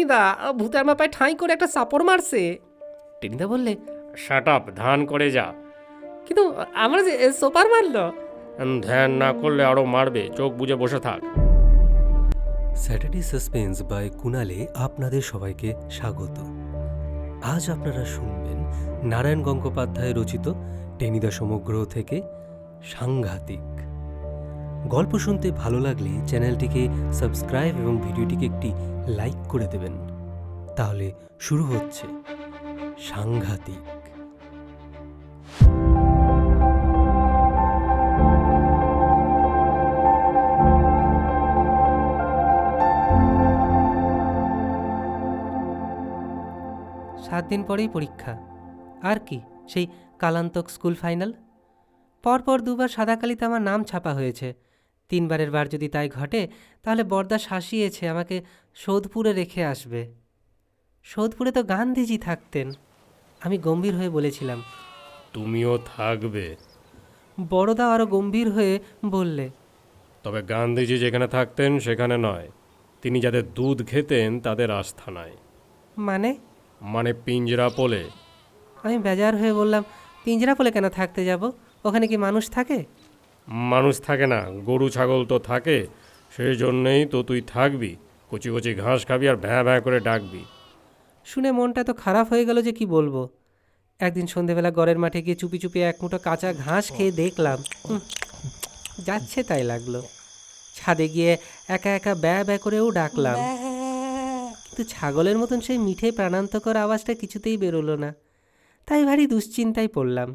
টেনিদা, ভূতে আমার পায়ে ঠাঁই করে একটা চাপড় মারছে। টেনিদা বললে, শাট আপ, ধান করে যা। কিন্তু আমার যে সোপার মারলো। ধ্যান না করলে আরও মারবে, চোখ বুজে বসে থাক। স্যাটারডে সাসপেন্স বাই কুণালে আপনাদের সবাইকে স্বাগত। আজ আপনারা শুনবেন নারায়ণ গঙ্গোপাধ্যায় রচিত টেনিদা সমগ্র থেকে সাংঘাতিক। গল্প শুনতে ভালো লাগলে চ্যানেলটিকে সাবস্ক্রাইব এবং ভিডিওটিকে একটি লাইক করে দেবেন। তাহলে শুরু হচ্ছে সাংঘাতিক। সাত দিন পরেই পরীক্ষা। আর কি, সেই কালান্তক স্কুল ফাইনাল। পরপর দুবার সাদা কালিতে আমার নাম ছাপা হয়েছে। তিনবারের বার যদি তাই ঘটে, তাহলে বরদা শাসিয়েছে আমাকে সোদপুরে রেখে আসবে। সোদপুরে তো গান্ধীজি থাকতেন। আমি গম্ভীর হয়ে বলেছিলাম। তুমিও থাকবে, বড়দা আরও গম্ভীর হয়ে বললে, তবে গান্ধীজি যেখানে থাকতেন সেখানে নয়। তিনি যাদের দুধ খেতেন তাদের আস্থানায়, মানে পিঞ্জরা পোলে। আমি বেজার হয়ে বললাম, পিঞ্জরাপোলে কেন থাকতে যাব? ওখানে কি মানুষ থাকে? মানুষ থাকে না, গরু ছাগল তো থাকে। সেই জন্যেই তো তুই থাকবি, কচি কচি ঘাস খাবি আর ভ্যাঁ ভ্যাঁ করে ডাকবি। শুনে মনটা তো খারাপ হয়ে গেল যে কি বলবো। একদিন সন্ধেবেলা গড়ের মাঠে গিয়ে চুপি চুপি এক মুঠো কাঁচা ঘাস খেয়ে দেখলাম যাচ্ছে তাই লাগলো। ছাদে গিয়ে একা একা ব্যা ব্যা করেও ডাকলাম, কিন্তু ছাগলের মতন সেই মিঠে প্রাণান্তকর আওয়াজটা কিছুতেই বেরোলো না। তাই ভারী দুশ্চিন্তায় পড়লাম।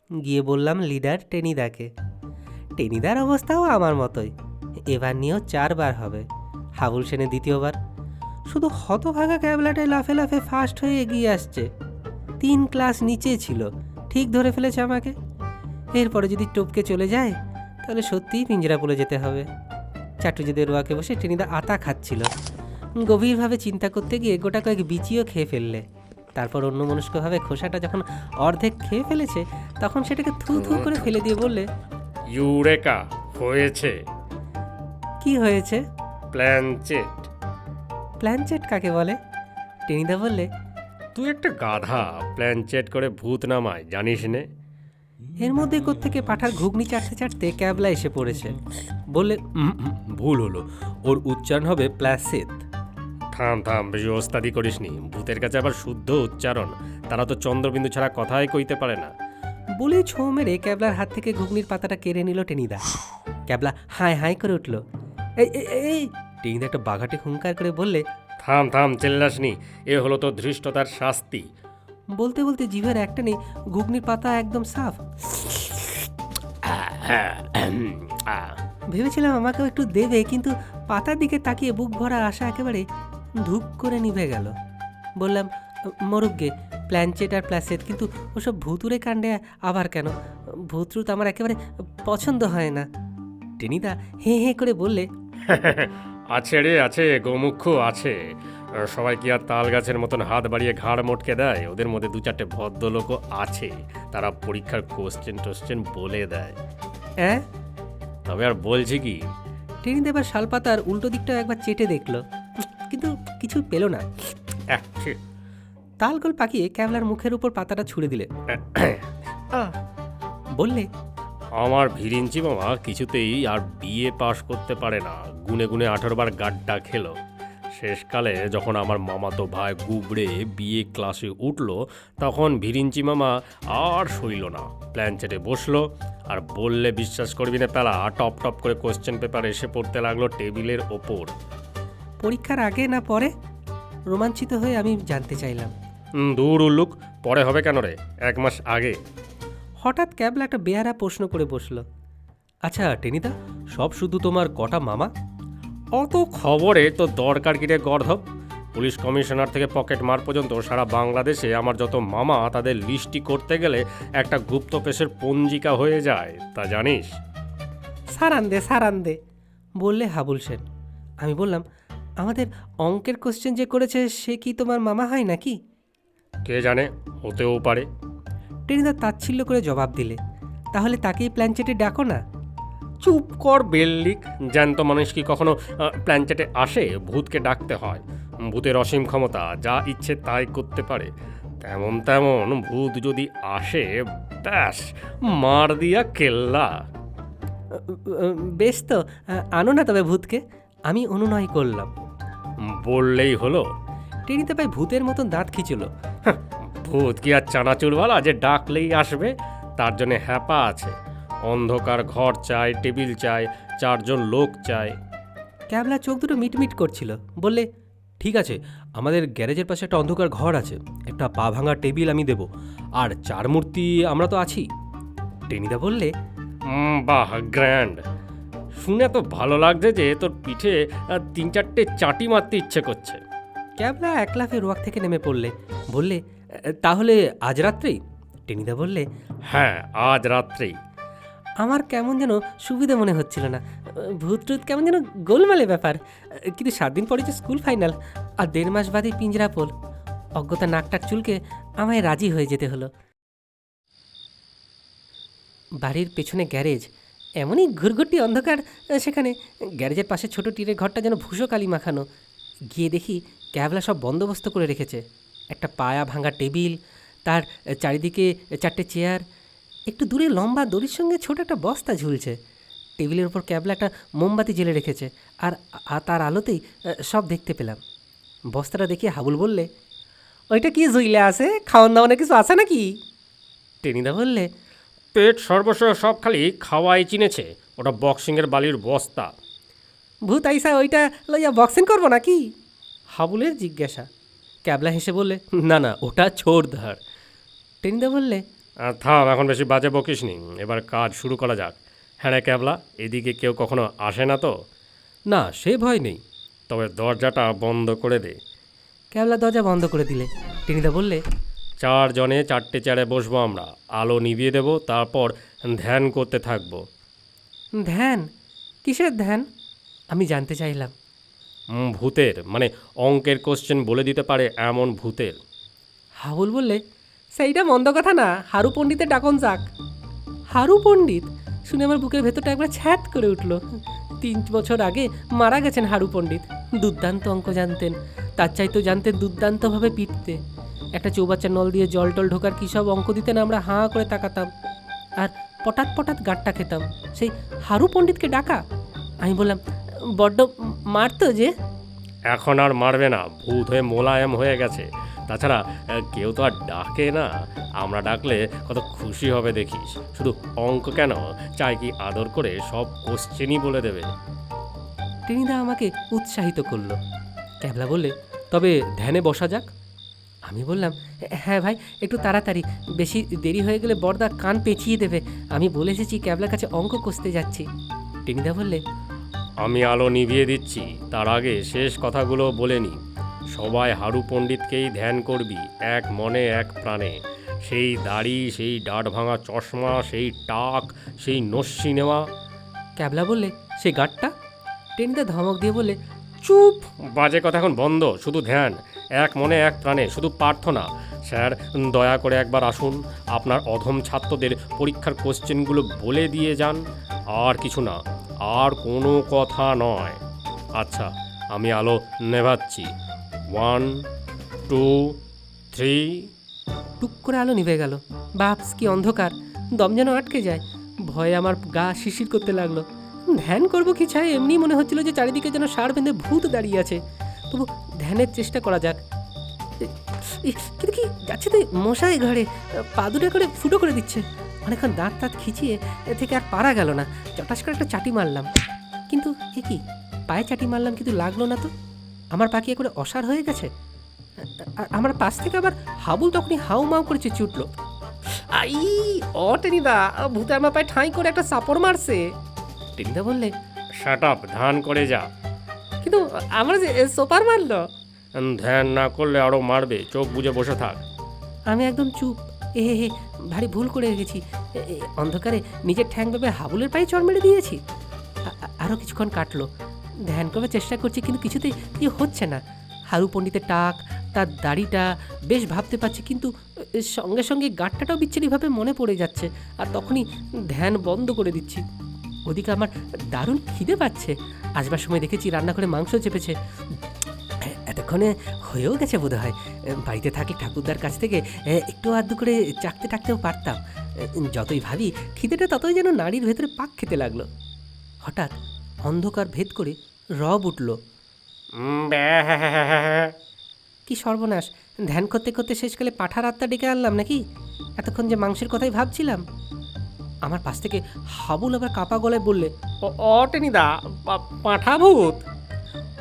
গিয়ে বললাম লিডার টেনিদাকে। টেনিদার অবস্থাও আমার মতোই। এবার নিয়েও 4 বার হবে, হাবুল সেনে দ্বিতীয়বার। শুধু হতভাগা ক্যাবলাটায় লাফে লাফে ফাস্ট হয়ে এগিয়ে আসছে। 3 ক্লাস নিচে ছিল, ঠিক ধরে ফেলেছে আমাকে। এরপরে যদি টপকে চলে যায় তাহলে সত্যিই পিঞ্জরাপুলে যেতে হবে। চাটুজিদের রোয়াকে বসে টেনিদা আতা খাচ্ছিল। গভীরভাবে চিন্তা করতে গিয়ে গোটা কয়েক বিচিও খেয়ে ফেললে। তারপর অন্যমনস্কভাবে খোসাটা যখন অর্ধেক খেয়ে ফেলেছে, তখন সেটাকে থু থু করে ফেলে দিয়ে বললে, ইউরেকা, হয়েছে। কি হয়েছে? প্ল্যানচেট। প্ল্যানচেট কাকে বলে? টেনিদা বললে, তুই একটা গাধা, প্ল্যানচেট করে ভূত নামায়, জানিস নে? এর মধ্যে কোত্থেকে পাঠার ঘুগনি চাটতে চাটতে ক্যাবলা এসে পড়েছে। বললে, ভুল হলো, ওর উচ্চারণ হবে প্ল্যাসেদ। থাম, বেশি ওস্তাদি করিসনি। ভূতের কাছে আবার শুদ্ধ উচ্চারণ, তারা তো চন্দ্রবিন্দু ছাড়া কথাই কইতে পারে না। বলে ছোঁ মেরে ক্যাবলার হাত থেকে ঘুগনির পাতাটা কেড়ে নিল টেনিদা। ক্যাবলা হাই হাই করে উঠল। এই এই, এই! টেনিদা একটা বাঘাটে হুঙ্কার করে বললে, থাম, চেল্লাসনি। এ হলো তো ধৃষ্টতার শাস্তি। বলতে বলতে জিভের একটা নেই, ঘুগনির পাতা একদম সাফ। ভেবেছিলাম আমাকেও একটু দেবে, কিন্তু পাতার দিকে তাকিয়ে বুক ভরা আশা একেবারে ধুপ করে নিভে গেল। বললাম, মরুগ্গে, প্ল্যানচেট আর প্ল্যাসেদ, কিন্তু ওসব ভুতুরে কাণ্ডে আবার কেন? ভূতরুত আমার একেবারে পছন্দ হয় না। টেনিদা হে হে করে বললে, আছে রে, আছে, গোমুখ্য আছে। সবাই কি আর তাল গাছের মতন হাত বাড়িয়ে ঘাড় মোটকে দেয়? ওদের মধ্যে 2-4টে ভদ্রলোকও আছে, তারা পরীক্ষার কোশ্চেন বলে দেয়। হ্যাঁ? তবে আর বলছি কি? টেনিদা এবার শালপাতার উল্টো দিকটা একবার চেটে দেখলো, কিন্তু কিছু পেল না। তালগোল পাকিয়ে ক্যাবলার মুখের উপর পাতাটা ছুঁড়ে দিলে। বললে, আমার ভিরিঞ্চি মামা কিছুতেই আর বিএ পাশ করতে পারে না। গুনে গুনে 18 বার গাড্ডা খেলো। শেষকালে যখন আমার মামাতো ভাই গুবড়ে বিএ ক্লাসে উঠল, তখন ভিরিঞ্চি মামা আর সইল না। প্ল্যানচেটে বসলো, আর বললে বিশ্বাস করবি না পেলা, টপ টপ করে কোশ্চেন পেপার এসে পড়তে লাগলো টেবিলের ওপর। পরীক্ষার আগে না পরে? রোমাঞ্চিত হয়ে আমি জানতে চাইলাম। দূর উল্লুক, পরে হবে কেন রে, 1 মাস আগে। হঠাৎ ক্যাবলা একটা বেয়ারা প্রশ্ন করে বসলো। আচ্ছা টেনিদা, সব শুধু তোমার কটা মামা? অত খবরে তো দরকার কি রে গর্ধব? পুলিশ কমিশনার থেকে পকেট মার পর্যন্ত সারা বাংলাদেশে আমার যত মামা, তাদের লিস্টি করতে গেলে একটা গুপ্ত কেসের পঞ্জিকা হয়ে যায়, তা জানিস? সারান দে বললে হাবুল সেন। আমি বললাম, আমাদের অঙ্কের কোশ্চেন যে করেছে সে কি তোমার মামা হয় নাকি? কে জানে, হতেও পারে। টেনিদা তাচ্ছিল্য করে জবাব দিলে, তাহলে তাকেই প্ল্যানচেটে ডাকো না। চুপ কর বেল্লিক, জ্যান্ত মানুষ কি কখনো প্ল্যানচেটে আসে? ভূতকে ডাকতে হয়। ভূতের অসীম ক্ষমতা, যা ইচ্ছে তাই করতে পারে। তেমন তেমন ভূত যদি আসে, ব্যাস মার দিয়া কেল্লা। বেশ তো, আনো না তবে ভূতকে। আমি অনুনয় করলাম। বললেই হলো। টেনিদা ভাই ভূতের মতন দাঁত খিচুলো। ভূত কি আর চানাচুরওয়ালা যে ডাকলেই আসবে? তার জন্য হ্যাপা আছে। অন্ধকার ঘর চাই, টেবিল চাই, 4 জন লোক চাই। ক্যাবলা চোখ দুটো মিটমিট করছিল, বললে, ঠিক আছে, আমাদের গ্যারেজের পাশে একটা অন্ধকার ঘর আছে, একটা পা ভাঙা টেবিল আমি দেব, আর 4 মূর্তি আমরা তো আছি। টেনিদা বললে, বাহ, গ্র্যান্ড। শুনে তো ভালো লাগছে যে তোর পিঠে 3-4টে চাটি মারতে ইচ্ছে করছে। ক্যাবলা এক লাফে রোয়াক থেকে নেমে পড়লে, বললে, তাহলে আজ রাত্রেই? টেনিদা বললে, হ্যাঁ, আজ রাত্রেই। আমার কেমন যেন সুবিধা মনে হচ্ছিল না। ভূত টুত কেমন যেন গোলমালে ব্যাপার। কিন্তু 7 দিন পরে যে স্কুল ফাইনাল, আর 1.5 মাস বাদে পিঞ্জরাপোল। অজ্ঞতা নাকটাক চুলকে আমায় রাজি হয়ে যেতে হলো। বাড়ির পেছনে গ্যারেজ, এমনই ঘুরঘুরটি অন্ধকার। সেখানে গ্যারেজের পাশে ছোট টিনের ঘরটা যেন ভূষো কালি মাখানো। গিয়ে দেখি ক্যাবলা সব বন্দোবস্ত করে রেখেছে। একটা পায়া ভাঙা টেবিল, তার চারিদিকে 4টে চেয়ার, একটু দূরে লম্বা দড়ির সঙ্গে ছোট একটা বস্তা ঝুলছে। টেবিলের ওপর ক্যাবলা একটা মোমবাতি জ্বেলে রেখেছে, আর তার আলোতেই সব দেখতে পেলাম। বস্তাটা দেখিয়ে হাবুল বললে, ওইটা কি ঝুইলে আছে? খাওয়ান দাওয়ানের কিছু আছে নাকি? টেনিদা বললে, পেট সর্বস্ব সব খালি খাওয়াই চিনেছে। ওটা বক্সিংয়ের বালির বস্তা। ভূত আইসা ওইটা লইয়া বক্সিং করবো নাকি? হাবুলের জিজ্ঞাসা। ক্যাবলা হেসে বললে, না না, ওটা ছোড়ধার। টেনিদা বললে, থাম, এখন বেশি বাজে বকিস নি, এবার কাজ শুরু করা যাক। হ্যাঁ রে ক্যাবলা, এদিকে কেউ কখনো আসে না তো? না, সে ভয় নেই। তবে দরজাটা বন্ধ করে দে। ক্যাবলা দরজা বন্ধ করে দিলে। টেনিদা বললে, 4 জনে 4টে চেয়ারে বসবো আমরা, আলো নিভিয়ে দেব, তারপর ধ্যান করতে থাকবো। ধ্যান? কিসের ধ্যান? আমি জানতে চাইলাম। ভূতের, মানে অঙ্কের কোশ্চেন বলে দিতে পারে এমন ভূতের। হাবুল বললে, সেইটা মন্দ কথা না, হারু পণ্ডিতের ডাকন যাক। হারু পণ্ডিত শুনে আমার বুকের ভেতরটা একবার ছ্যাত করে উঠল। 3 বছর আগে মারা গেছেন হারু পণ্ডিত। দুর্দান্ত অঙ্ক জানতেন, তার চাইতেও জানতেন দুর্দান্তভাবে পিটতে। একটা চৌবাচ্চার নল দিয়ে জল টল ঢোকার কী সব অঙ্ক দিতেন, আমরা হাঁ করে তাকাতাম, আর পটাত পটাত গাঁটটা খেতাম। সেই হারু পণ্ডিতকে ডাকা? আমি বললাম, বড্ড মারতো যে। এখন আর মারবে না, ভূত হয়ে মোলায়েম হয়ে গেছে। তাছাড়া কেউ তো আর ডাকে না, আমরা ডাকলে কত খুশি হবে দেখিস। শুধু অঙ্ক কেন, চাই কি আদর করে সব কোশ্চেনই বলে দেবে। টেনিদা আমাকে উৎসাহিত করলো। ক্যাবলা বললে, তবে ধ্যানে বসা যাক। আমি বললাম, হ্যাঁ ভাই, একটু তাড়াতাড়ি, বেশি দেরি হয়ে গেলে বড়দা কান পেঁচিয়ে দেবে। আমি বলে এসেছি ক্যাবলার কাছে অঙ্ক কষতে যাচ্ছি। টেনিদা বললে, আমি আলো নিভিয়ে দিচ্ছি, তার আগে শেষ কথাগুলো বলে নি। সবাই হারু পণ্ডিতকেই ধ্যান করবি, এক মনে এক প্রাণে। সেই দাড়ি, সেই ডাঁট ভাঙা চশমা, সেই টাক, সেই নস্যি নেওয়া। ক্যাবলা বললে, সে গাঁটটা? টেনিদা ধমক দিয়ে বললে, চুপ। বাজে কথা এখন বন্ধ, শুধু ধ্যান, এক মনে এক প্রাণে, শুধু প্রার্থনা। স্যার, দয়া করে একবার আসুন, আপনার অধম ছাত্রদের পরীক্ষার কোশ্চেনগুলো বলে দিয়ে যান। আর কিছু না, আর কোনো কথা নয়। আচ্ছা, আমি আলো নেভাচ্ছি। 1, 2, 3। টুক করে আলো নিভে গেল। বাপস, কি অন্ধকার! দম যেন আটকে যায়। ভয়ে আমার গা শিশির করতে লাগলো। ধ্যান করবো কি চাই, এমনি মনে হচ্ছিল যে চারিদিকে যেন ষাঁড় বেঁধে ভূত দাঁড়িয়ে আছে। তবু ধ্যানের চেষ্টা করা যাক। কিন্তু কি যাচ্ছে তো, মশাই ঘরে পা দুটো করে ফুটো করে দিচ্ছে। অনেকক্ষণ দাঁত তাঁত খিচিয়ে এ থেকে আর পারা গেল না। চটাস করে একটা চাটি মারলাম, কিন্তু এ কি, পায়ে চাটি মারলাম কিন্তু লাগলো না তো। আমার পা কি করে অসাড় হয়ে গেছে? আমার পাশ থেকে আবার হাবুল তখনই হাউ মাউ করে চেঁচিয়ে উঠল, আই ও টেনিদা, ভূতে আমার পায়ে ঠাঁই করে একটা চাপড় মারছে। টেনিদা বললে, শাট আপ, ধ্যান করে যা। কিন্তু আমার যে সোপার মারলো। ধ্যান না করলে আরও মারবে, চোখ বুজে বসে থাক। আমি একদম চুপ। হে ভারী ভুল করে গেছি। অন্ধকারে নিজের ঠ্যাং ভেবে হাবুলের পায়ে চড় মেরে দিয়েছি। আরও কিছুক্ষণ কাটলো, ধ্যান করবার চেষ্টা করছি, কিন্তু কিছুতেই ইয়ে হচ্ছে না। হারু পণ্ডিতের টাক, তার দাড়িটা বেশ ভাবতে পারছি, কিন্তু সঙ্গে সঙ্গে গাঁটটাটাও বিচ্ছিরিভাবে মনে পড়ে যাচ্ছে। আর তখনই ধ্যান বন্ধ করে দিচ্ছি। ওদিকে আমার দারুণ খিদে পাচ্ছে। আসবার সময় দেখেছি রান্না করে মাংস চেপেছে। এত এতক্ষণে হয়েও গেছে বোধ হয়। বাড়িতে থাকলে ঠাকুরদার কাছ থেকে একটু আধটু করে চাকতে টাকতেও পারতাম। যতই ভাবি খিদেটা ততই যেন নাড়ির ভেতরে পাক খেতে লাগলো। হঠাৎ অন্ধকার ভেদ করে রব উঠল। কি সর্বনাশ! ধ্যান করতে করতে শেষকালে পাঁঠার আত্মা ডেকে আনলাম নাকি? এতক্ষণ যে মাংসের কথাই ভাবছিলাম। আমার পাশ থেকে হাবুল আবার কাপা গলায় বললে, ও টেনিদা, পাঁঠা ভূত।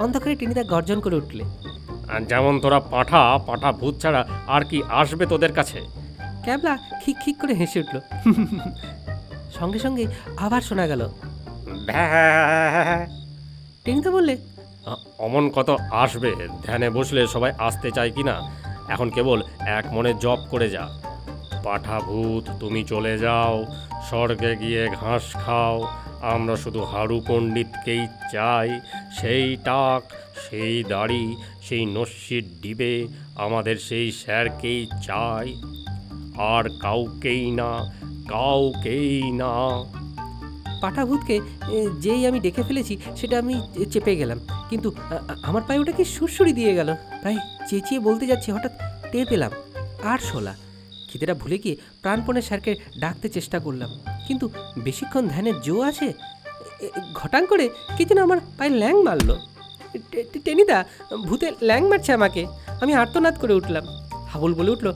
অন্ধকারে টেনিদা গর্জন করে উঠলে। যেমন তোরা পাঁঠা ভূত ছাড়া আর কি আসবে তোদের কাছে? ক্যাবলা খিক খিক করে হেসে উঠল। সঙ্গে সঙ্গে আবার শোনা গেল। টেনিদা বললে, অমন কত আসবে, ধ্যানে বসলে সবাই আসতে চায় কি না? এখন কেবল এক মনে জপ করে যা। পাঁঠা ভূত তুমি চলে যাও, স্বর্গে গিয়ে ঘাস খাও, আমরা শুধু হারু পণ্ডিতকেই চাই। সেই টাক, সেই দাড়ি, সেই নস্যির ডিবে, আমাদের সেই স্যারকেই চাই, আর কাউকেই না, কাউকেই না। পাঠাভূতকে যেই আমি ডেকে ফেলেছি সেটা আমি চেপে গেলাম, কিন্তু আমার পায়ে ওটা কি সুরসুরি দিয়ে গেল। প্রায় চেঁচিয়ে বলতে যাচ্ছি, হঠাৎ টের পেলাম আরশোলা। খিদেটা ভুলে গিয়ে প্রাণপণে স্যারকে ডাকতে চেষ্টা করলাম, কিন্তু বেশিক্ষণ ধ্যানের জো আছে। ঘটাং করে কি যেন আমার পায়ে ল্যাং মারল। টেনিদা, ভূতে ল্যাং মারছে আমাকে। আমি আর্তনাদ করে উঠলাম। হাবুল বলে উঠল,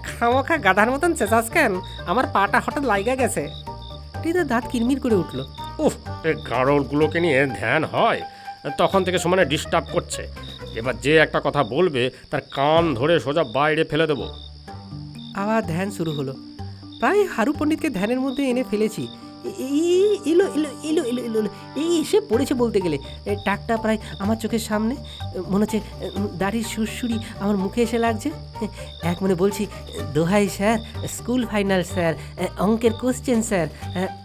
খামোখা গাধার মতন চেঁচাস কেন? আমার পাটা হঠাৎ লাইগা গেছে। টেনিদা দাঁত কিরমির করে উঠল। উফ, এই গাড়লগুলোকে নিয়ে ধ্যান হয়? তখন থেকে সমানে ডিস্টার্ব করছে। এবার যে একটা কথা বলবে তার কান ধরে সোজা বাইরে ফেলে দেবো। আবার ধ্যান শুরু হলো। প্রায় হারু পণ্ডিতকে ধ্যানের মধ্যে এনে ফেলেছি। এলো এলো এলো এলো এলো এলো এই এসে পড়েছে বলতে গেলে। টাকটা প্রায় আমার চোখের সামনে। মনে হচ্ছে দাড়ির সুরসুরি আমার মুখে এসে লাগছে। এক মনে বলছি, দোহাই স্যার, স্কুল ফাইনাল স্যার, অঙ্কের কোশ্চেন স্যার।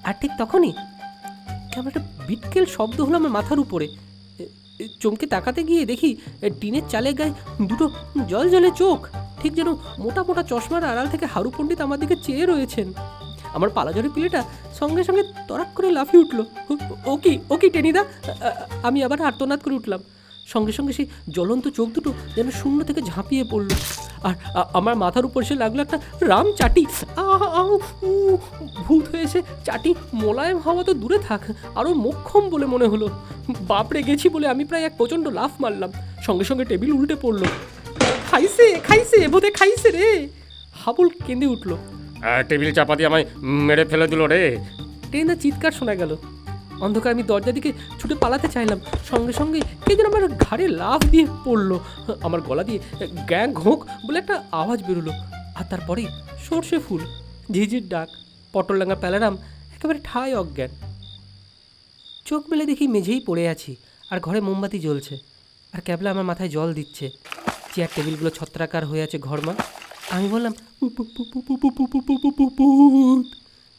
আর ঠিক তখনই কেমন একটা বিটকেল শব্দ হলো আমার মাথার উপরে। চমকে তাকাতে গিয়ে দেখি টিনের চালের গায়ে দুটো জল জলে চোখ, ঠিক যেন মোটা মোটা চশমার আড়াল থেকে হারু পণ্ডিত আমার দিকে চেয়ে রয়েছেন। আমার পালাজরের পিলেটা সঙ্গে সঙ্গে তরাক করে লাফিয়ে উঠল। ও কি টেনিদা! আমি আবার আর্তনাদ করে উঠলাম। সঙ্গে সঙ্গে সেই জ্বলন্ত চোখ দুটো যেন শূন্য থেকে ঝাঁপিয়ে পড়ল, আর আমার মাথার উপর সে লাগলো একটা রাম চাটি। ভূত হয়ে এসে চাটি মোলায়েম হওয়া তো দূরে থাক, আরও মোক্ষম বলে মনে হলো। বাপরে গেছি বলে আমি প্রায় এক প্রচণ্ড লাফ মারলাম। সঙ্গে সঙ্গে টেবিল উল্টে পড়লো। খাইছে বোধে খাইছে রে! হাবুল কেঁদে উঠল। টেবিল চাপা দিয়ে আমায় মেরে ফেলে দিল রে। ট্রেনের চিৎকার শোনা গেল। অন্ধকার আমি দরজা দিকে ছুটে পালাতে চাইলাম। সঙ্গে সঙ্গে কে যেন আমার ঘাড়ে লাফ দিয়ে পড়লো। আমার গলা দিয়ে গ্যাং ঘোঁক বলে একটা আওয়াজ বেরোলো, আর তারপরেই সর্ষে ফুল, ঝিঝির ডাক, পটলডাঙ্গা প্যালারাম একেবারে ঠায় অজ্ঞান। চোখ মেলে দেখি মেঝেই পড়ে আছি, আর ঘরে মোমবাতি জ্বলছে, আর ক্যাবলা আমার মাথায় জল দিচ্ছে। চেয়ার টেবিলগুলো ছত্রাকার হয়ে আছে ঘরমা। আমি বললাম, ভূত।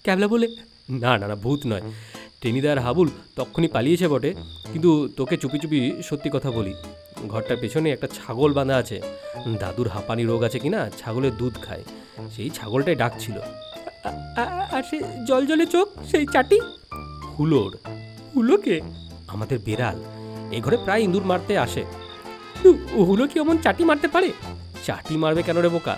ক্যাবলা বলে, না না না, ভূত নয়। টেনিদার হাবুল তক্ষুনি পালিয়েছে বটে, কিন্তু তোকে চুপি চুপি সত্যি কথা বলি, ঘরটার পেছনে একটা ছাগল বাঁধা আছে। দাদুর হাঁপানি রোগ আছে কিনা, ছাগলের দুধ খায়, সেই ছাগলটাই ডাকছিল। আর সে জল জলে চোখ, সেই চাটি? হুলোকে আমাদের বেড়াল এই ঘরে প্রায় ইঁদুর মারতে আসে। হুলো কি অমন চাটি মারতে পারে? চাটি মারবে কেন রে বোকা?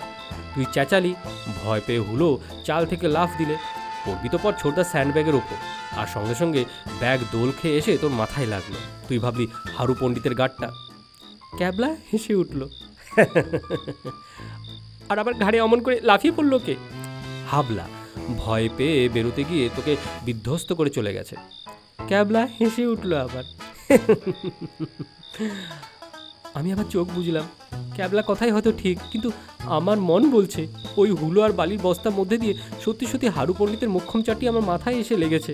তুই চেঁচালি, ভয় পেয়ে হুলো চাল থেকে লাফ দিলে, পড়বি তো পর ছোটদা স্যান্ডব্যাগের ওপর, আর সঙ্গে সঙ্গে ব্যাগ দোল খেয়ে এসে তোর মাথায় লাগলো। তুই ভাবলি হারু পণ্ডিতের গাঁটটা। ক্যাবলা হেসে উঠল। আর আবার ঘাড়ে অমন করে লাফিয়ে পড়লো কে? হাবলা ভয় পেয়ে বেরোতে গিয়ে তোকে বিধ্বস্ত করে চলে গেছে। ক্যাবলা হেসে উঠল আবার। আমি আবার চোখ বুঝলাম। ক্যাবলা কথাই হয়তো ঠিক, কিন্তু আমার মন বলছে ওই হুলো আর বালির বস্তার মধ্যে দিয়ে সত্যি সত্যি হারু পণ্ডিতের মোক্ষম চাটি আমার মাথায় এসে লেগেছে।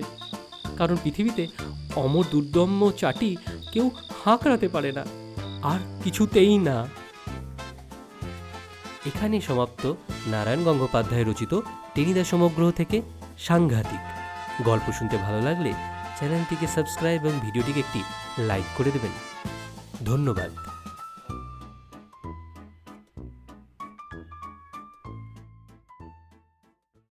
কারণ পৃথিবীতে অমর দুর্দম্য চাটি কেউ হাঁকড়াতে পারে না, আর কিছুতেই না। এখানেই সমাপ্ত নারায়ণ গঙ্গোপাধ্যায় রচিত টেনিদা সমগ্র থেকে সাংঘাতিক। গল্প শুনতে ভালো লাগলে চ্যানেলটিকে সাবস্ক্রাইব এবং ভিডিওটিকে একটি লাইক করে দেবেন। ধন্যবাদ।